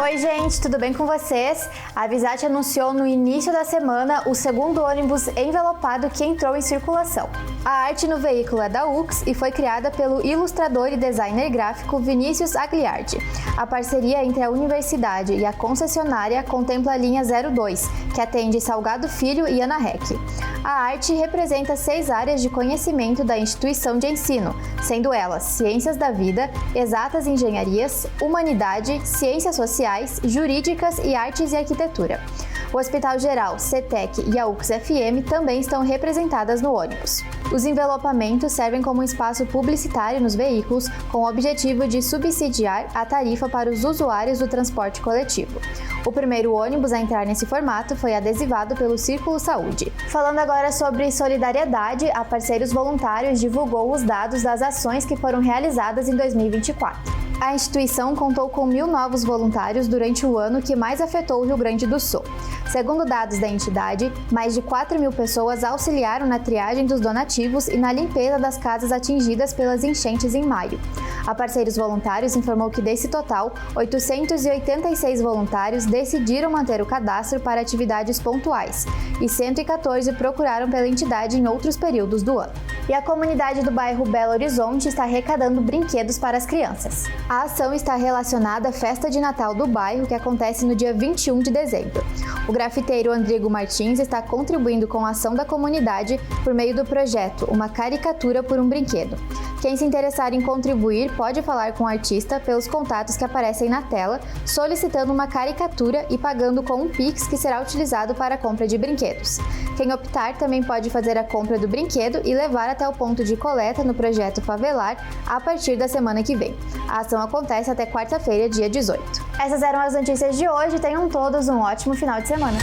Oi gente, tudo bem com vocês? A Visat anunciou no início da semana o segundo ônibus envelopado que entrou em circulação. A arte no veículo é da UX e foi criada pelo ilustrador e designer gráfico Vinícius Agliardi. A parceria entre a universidade e a concessionária contempla a linha 02, que atende Salgado Filho e Ana Rech. A arte representa 6 áreas de conhecimento da instituição de ensino, sendo elas Ciências da Vida, Exatas e Engenharias, Humanidade, Ciências Sociais, Jurídicas e Artes e Arquitetura. O Hospital Geral, CETEC e a UX-FM também estão representadas no ônibus. Os envelopamentos servem como espaço publicitário nos veículos, com o objetivo de subsidiar a tarifa para os usuários do transporte coletivo. O primeiro ônibus a entrar nesse formato foi adesivado pelo Círculo Saúde. Falando agora sobre solidariedade, a Parceiros Voluntários divulgou os dados das ações que foram realizadas em 2024. A instituição contou com 1.000 novos voluntários durante o ano que mais afetou o Rio Grande do Sul. Segundo dados da entidade, mais de 4.000 pessoas auxiliaram na triagem dos donativos e na limpeza das casas atingidas pelas enchentes em maio. A Parceiros Voluntários informou que desse total, 886 voluntários decidiram manter o cadastro para atividades pontuais e 114 procuraram pela entidade em outros períodos do ano. E a comunidade do bairro Belo Horizonte está arrecadando brinquedos para as crianças. A ação está relacionada à festa de Natal do bairro, que acontece no dia 21 de dezembro. O grafiteiro Andrigo Martins está contribuindo com a ação da comunidade por meio do projeto Uma Caricatura por um Brinquedo. Quem se interessar em contribuir pode falar com o artista pelos contatos que aparecem na tela, solicitando uma caricatura e pagando com um Pix que será utilizado para a compra de brinquedos. Quem optar também pode fazer a compra do brinquedo e levar até o ponto de coleta no projeto Favelar a partir da semana que vem. A ação acontece até quarta-feira, dia 18. Essas eram as notícias de hoje. Tenham todos um ótimo final de semana.